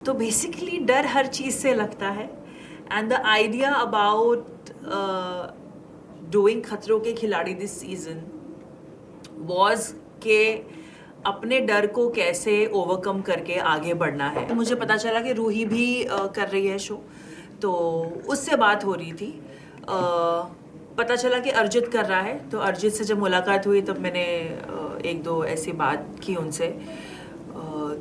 तो बेसिकली डर हर चीज़ से लगता है and the idea about doing खतरों के खिलाड़ी दिस सीजन वॉज के अपने डर को कैसे ओवरकम करके आगे बढ़ना है। मुझे पता चला कि रूही भी कर रही है शो, तो उससे बात हो रही थी। पता चला कि अर्जित कर रहा है, तो अर्जित से जब मुलाकात हुई तब मैंने एक दो ऐसी बात की उनसे।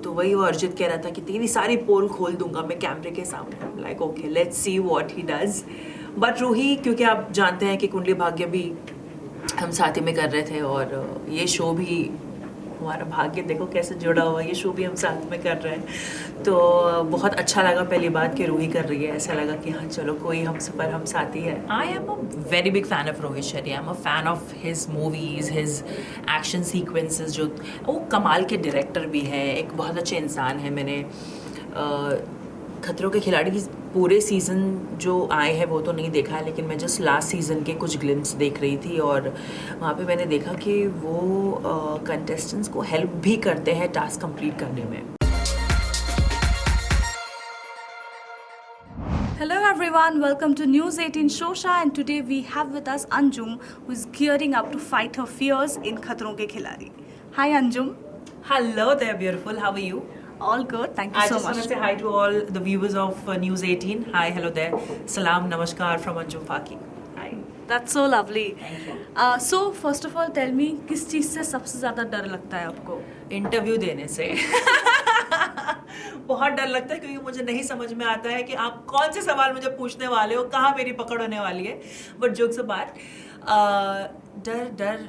तो वही वो अर्जित कह रहा था कि तेरी सारी पोल खोल दूंगा मैं कैमरे के सामने। Like okay, let's see what he does. But Ruhi, क्योंकि आप जानते हैं कि कुंडली भाग्य भी हम साथ ही में कर रहे थे और ये शो भी, हमारा भाग्य देखो कैसे जुड़ा हुआ, ये शो भी हम साथ में कर रहे हैं। तो बहुत अच्छा लगा पहली बात कि रूही कर रही है। ऐसा लगा कि हाँ चलो, कोई हम पर हम साथी है। I am a very big fan of Rohit Shetty. I am a fan of his movies, his action sequences. जो वो कमाल के डायरेक्टर भी है, एक बहुत अच्छे इंसान है। मैंने खतरों के खिलाड़ी की पूरे सीज़न जो आए हैं वो तो नहीं देखा है, लेकिन मैं जस्ट लास्ट सीज़न के कुछ ग्लिम्स देख रही थी और वहाँ पे मैंने देखा कि वो कंटेस्टेंट्स को हेल्प भी करते हैं टास्क कंप्लीट करने में। Hello everyone, welcome to News 18 Shosha, and today we have with us Anjum, who is gearing up to fight her fears in Khatron Ke Khiladi. Hi Anjum. Hello there, beautiful. How are you? All good, thank you I so just much. want to say hi to all the viewers of News 18. Hi, hello there. Salam, namaskar from Anjum Faki. Hi. That's so lovely. Thank you. So first of all, tell me, किस चीज़ से सबसे ज़्यादा डर लगता है आपको? Interview देने से बहुत डर लगता है, क्योंकि मुझे नहीं समझ में आता है कि आप कौन से सवाल मुझे पूछने वाले हो, कहाँ मेरी पकड़ होने वाली है। बट जोक्स अपार्ट, डर डर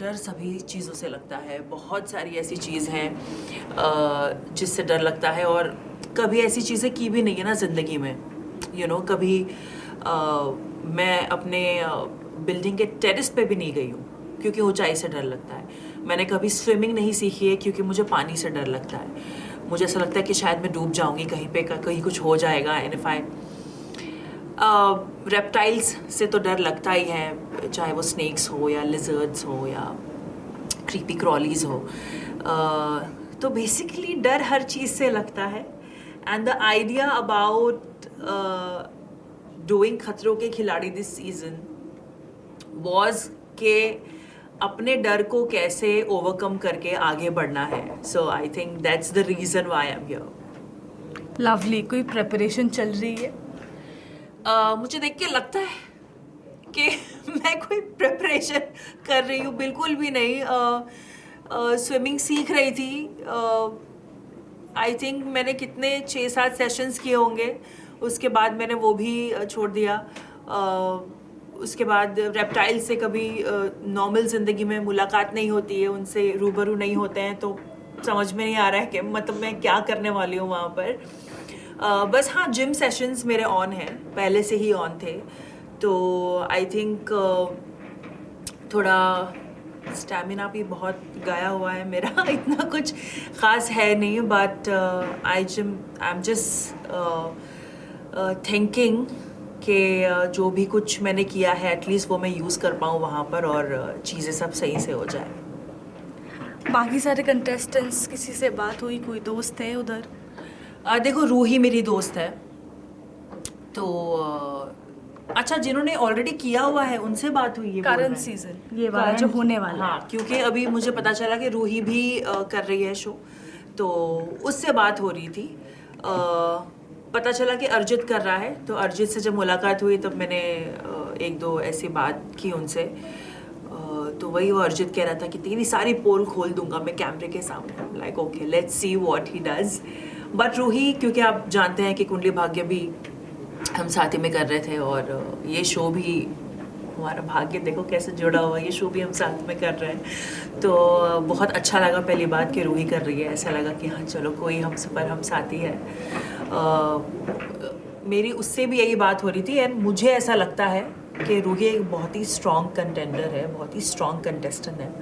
डर सभी चीज़ों से लगता है। बहुत सारी ऐसी चीज़ हैं जिससे डर लगता है, और कभी ऐसी चीज़ें की भी नहीं है ना ज़िंदगी में। कभी मैं अपने बिल्डिंग के टेरेस पे भी नहीं गई हूँ क्योंकि ऊंचाई से डर लगता है। मैंने कभी स्विमिंग नहीं सीखी है क्योंकि मुझे पानी से डर लगता है। मुझे ऐसा लगता है कि शायद मैं डूब जाऊँगी कहीं पे, कहीं कुछ हो जाएगा। एंड इफ आई रेप्टाइल्स से तो डर लगता ही है, चाहे वो स्नेक्स हो या लिजर्ड्स हो या क्रीपी क्रॉलीज हो। तो बेसिकली डर हर चीज़ से लगता है and the idea about doing खतरों के खिलाड़ी दिस सीजन वॉज के अपने डर को कैसे ओवरकम करके आगे बढ़ना है। So I think that's the reason why I am here. Lovely. कोई प्रिपरेशन चल रही है? मुझे देख के लगता है कि मैं कोई प्रिपरेशन कर रही हूँ, बिल्कुल भी नहीं। स्विमिंग सीख रही थी। आई थिंक मैंने कितने 6-7 सेशंस किए होंगे, उसके बाद मैंने वो भी छोड़ दिया। उसके बाद रेप्टाइल से कभी नॉर्मल ज़िंदगी में मुलाकात नहीं होती है, उनसे रूबरू नहीं होते हैं, तो समझ में नहीं आ रहा है कि मतलब मैं क्या करने वाली हूँ वहाँ पर। बस हाँ, जिम सेशंस मेरे ऑन हैं, पहले से ही ऑन थे। तो आई थिंक थोड़ा स्टैमिना भी बहुत गया हुआ है मेरा। इतना कुछ ख़ास है नहीं, but I am just thinking कि जो भी कुछ मैंने किया है एटलीस्ट वो मैं यूज़ कर पाऊँ वहाँ पर और चीज़ें सब सही से हो जाए। बाकी सारे कंटेस्टेंट्स, किसी से बात हुई? कोई दोस्त है उधर? देखो, रूही मेरी दोस्त है, तो अच्छा, जिन्होंने ऑलरेडी किया हुआ है उनसे बात हुई है। करंट सीजन ये वाला जो होने वाला है। हाँ, क्योंकि अभी मुझे पता चला कि रूही भी कर रही है शो, तो उससे बात हो रही थी। पता चला कि अर्जित कर रहा है, तो अर्जित से जब मुलाकात हुई तब मैंने एक दो ऐसी बात की उनसे। तो वही वो अर्जित कह रहा था कि तेरी सारी पोल खोल दूंगा मैं कैमरे के सामने। Like okay, let's see what he does. But Ruhi, क्योंकि आप जानते हैं कि कुंडली भाग्य भी हम साथ ही में कर रहे थे और ये शो भी, हमारा भाग्य देखो कैसे जुड़ा हुआ, ये शो भी हम साथ में कर रहे हैं। तो बहुत अच्छा लगा पहली बात कि रूही कर रही है। ऐसा लगा कि हाँ चलो, कोई हम पर हम साथी है। मेरी उससे भी यही बात हो रही थी, एंड मुझे ऐसा लगता है कि रूही एक बहुत ही स्ट्रॉन्ग कंटेंडर है, बहुत ही स्ट्रॉन्ग कंटेस्टेंट है।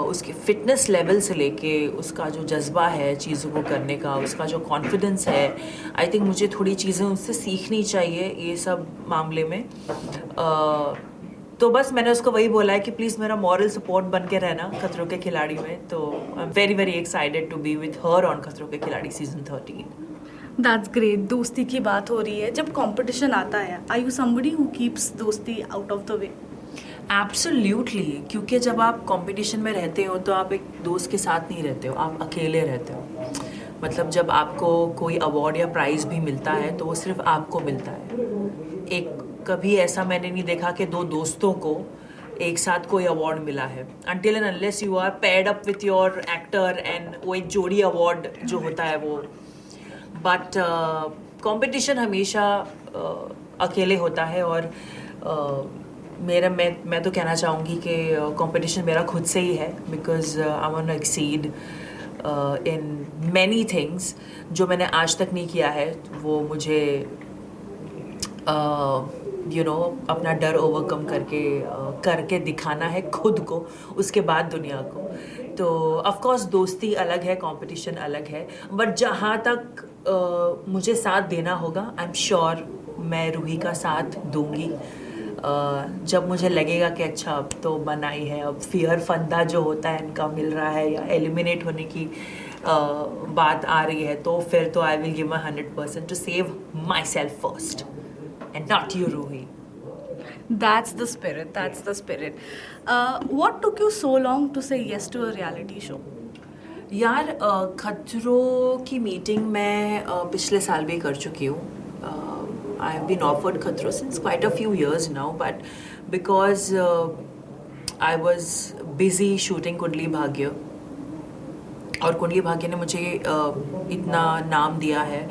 उसकी फ़िटनेस लेवल से लेके उसका जो जज्बा है चीज़ों को करने का, उसका जो कॉन्फिडेंस है, आई थिंक मुझे थोड़ी चीज़ें उससे सीखनी चाहिए ये सब मामले में। तो बस मैंने उसको वही बोला है कि प्लीज़ मेरा मॉरल सपोर्ट बन के रहना खतरों के खिलाड़ी में. तो I am very very excited to be with her on Khatron Ke खिलाड़ी सीजन 13. That's great. दोस्ती की बात हो रही है, जब कंपटीशन आता है, are you somebody who keeps दोस्ती out of the way? Absolutely, क्योंकि जब आप कंपटीशन में रहते हो तो आप एक दोस्त के साथ नहीं रहते हो, आप अकेले रहते हो. मतलब जब आपको कोई अवार्ड या प्राइज़ भी मिलता है तो वो सिर्फ आपको मिलता है. एक कभी ऐसा मैंने नहीं देखा कि दो दोस्तों को एक साथ कोई अवार्ड मिला है. Until and unless you are paired up with your actor and वो एक जोड़ी अवार्ड जो होता है वो. बट कंपटीशन हमेशा अकेले होता है. और मैं तो कहना चाहूँगी कि कंपटीशन मेरा खुद से ही है, because I want to exceed in many things. जो मैंने आज तक नहीं किया है वो मुझे अपना डर ओवरकम करके दिखाना है खुद को, उसके बाद दुनिया को. तो ऑफ कोर्स दोस्ती अलग है, कंपटीशन अलग है. बट जहाँ तक मुझे साथ देना होगा, आई एम श्योर मैं रूही का साथ दूंगी. जब मुझे लगेगा कि अच्छा अब तो बनाई है, अब फियर फंदा जो होता है इनका मिल रहा है या एलिमिनेट होने की बात आ रही है, तो फिर तो I will give my 100% to save myself first and not you, Ruhi. That's the spirit. That's the spirit. What took you so long to say yes to a reality show? यार खतरों की meeting मैं पिछले साल भी कर चुकी हूँ. I have been offered खतरों since quite a few years now, but because I was busy shooting Kundali Bhagya, और कुंडली भाग्य ने मुझे इतना नाम दिया है,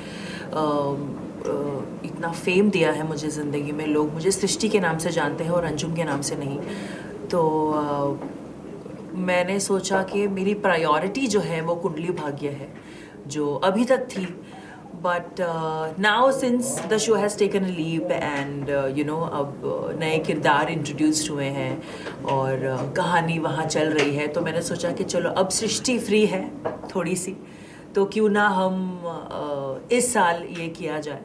इतना फेम दिया है मुझे ज़िंदगी में. लोग मुझे सृष्टि के नाम से जानते हैं और अंजुम के नाम से नहीं. तो मैंने सोचा कि मेरी प्रायोरिटी जो है वो कुंडली भाग्य है, जो अभी तक थी. But now since the show has taken a leap and अब नए किरदार इंट्रोड्यूस्ड हुए हैं और कहानी वहाँ चल रही है, तो मैंने सोचा कि चलो अब सृष्टि फ्री है थोड़ी सी, तो क्यों ना हम इस साल ये किया जाए.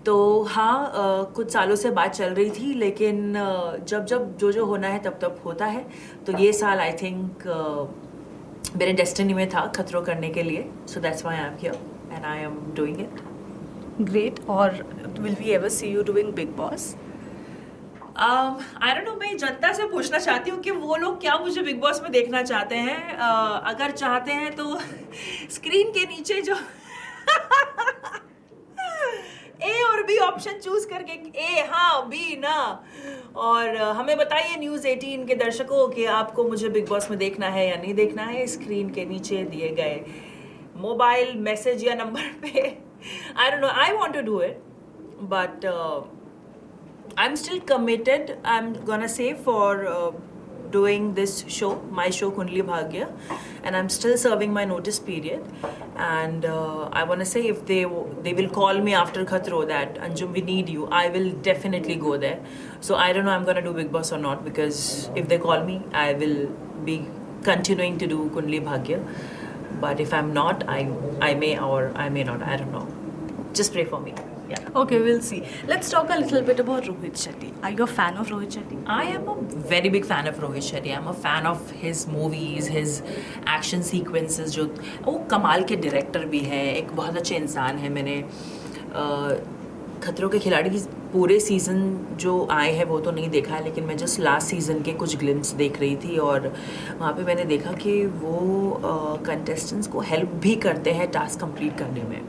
तो हाँ, कुछ सालों से बात चल रही थी, लेकिन जब जो होना है तब तब होता है. तो ये साल आई थिंक मेरे डेस्टिनी में था खतरों करने के लिए. So that's why I am here and I am doing it. Great. और will we ever see you doing Bigg Boss? I don't know. मैं जनता से पूछना चाहती हूँ कि वो लोग क्या मुझे बिग बॉस में देखना चाहते हैं. अगर चाहते हैं तो स्क्रीन के नीचे जो ए और बी ऑप्शन चूज करके, ए हाँ बी ना, और हमें बताइए न्यूज़ 18 के दर्शकों कि आपको मुझे बिग बॉस में देखना है या नहीं देखना है. स्क्रीन के नीचे दिए गए मोबाइल मैसेज या नंबर पे. I don't know, I want to do it, but I'm still committed, I'm gonna say, for doing this show, my show Kundli Bhagya, and I'm still serving my notice period. And I wanna say, if they will call me after Khatro that Anjum, we need you, I will definitely go there. So I don't know I'm gonna do Big Boss or not, because if they call me, I will be continuing to do Kundli Bhagya. But if I'm not, I may or I may not. I don't know. Just pray for me. Yeah. Okay, we'll see. Let's talk a little bit about Rohit Shetty. Are you a fan of Rohit Shetty? I am a very big fan of Rohit Shetty. I'm a fan of his movies, his action sequences. जो वो कमाल के director भी है, एक बहुत अच्छे इंसान है. मैंने खतरों के खिलाड़ी की पूरे सीज़न जो आए हैं वो तो नहीं देखा है, लेकिन मैं जस्ट लास्ट सीज़न के कुछ ग्लिम्स देख रही थी, और वहाँ पे मैंने देखा कि वो कंटेस्टेंट्स को हेल्प भी करते हैं टास्क कंप्लीट करने में.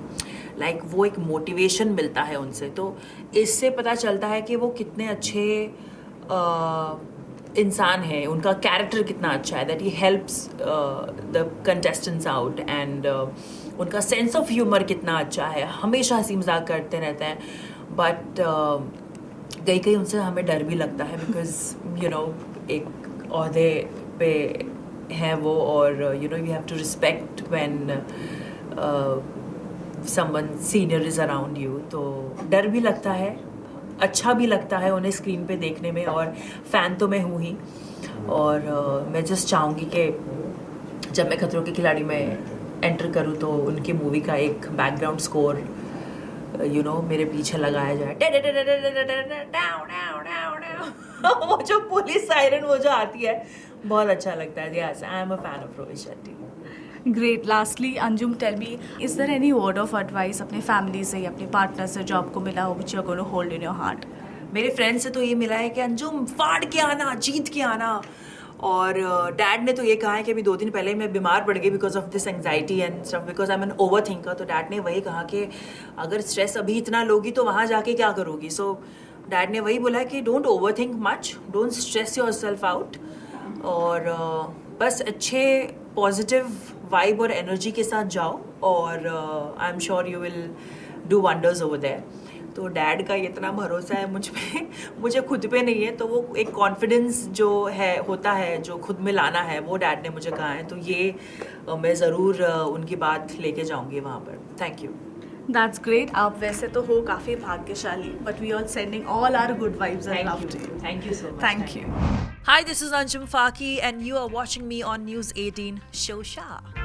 लाइक वो एक मोटिवेशन मिलता है उनसे. तो इससे पता चलता है कि वो कितने अच्छे इंसान है, उनका कैरेक्टर कितना अच्छा है, that he helps the contestants out, and उनका सेंस ऑफ ह्यूमर कितना अच्छा है, हमेशा हंसी मजाक करते रहते हैं. बट कई उनसे हमें डर भी लगता है, बिकॉज एक ओहदे पे हैं वो, और you have to respect when someone senior is around you. तो डर भी लगता है, अच्छा भी लगता है उन्हें स्क्रीन पे देखने में, और फ़ैन तो मैं हूँ ही. और मैं जस्ट चाहूँगी कि जब मैं खतरों के खिलाड़ी में एंटर करूँ तो उनकी मूवी का एक बैकग्राउंड स्कोर मेरे पीछे लगाया जाए, वो जो पुलिस सायरन वो जो आती है, बहुत अच्छा लगता है. Yes, I am a fan of Rohit Shetty. Great. Lastly, Anjum, tell me, is there any word of advice अपने फैमिली से या अपने पार्टनर से जो आपको मिला हो which you are going to hold in your heart? मेरे फ्रेंड से तो ये मिला है कि अंजुम फाड़ के आना, जीत के आना. और डैड ने तो ये कहा है कि अभी 2 दिन पहले मैं बीमार पड़ गई because of this anxiety and stuff, because I am an overthinker. तो डैड ने वही कहा कि अगर स्ट्रेस अभी इतना लोगी तो वहाँ जाके क्या करोगी. सो डैड ने वही बोला कि don't over think much, don't stress your self out, और बस अच्छे पॉजिटिव वाइब और एनर्जी के साथ जाओ, और I am sure you will do wonders over there. तो डैड का इतना भरोसा है मुझ पे, मुझे खुद पे नहीं है. तो वो एक कॉन्फिडेंस जो है होता है जो खुद में लाना है, वो डैड ने मुझे कहा है. तो ये मैं ज़रूर उनकी बात लेके जाऊंगी वहाँ पर. Thank you. That's great. आप वैसे तो हो काफ़ी भाग्यशाली, but we are sending all our good vibes and love to you. Thank you so much. Thank you. Hi, this is Anjum Faki and you are watching me on News 18 Shosha.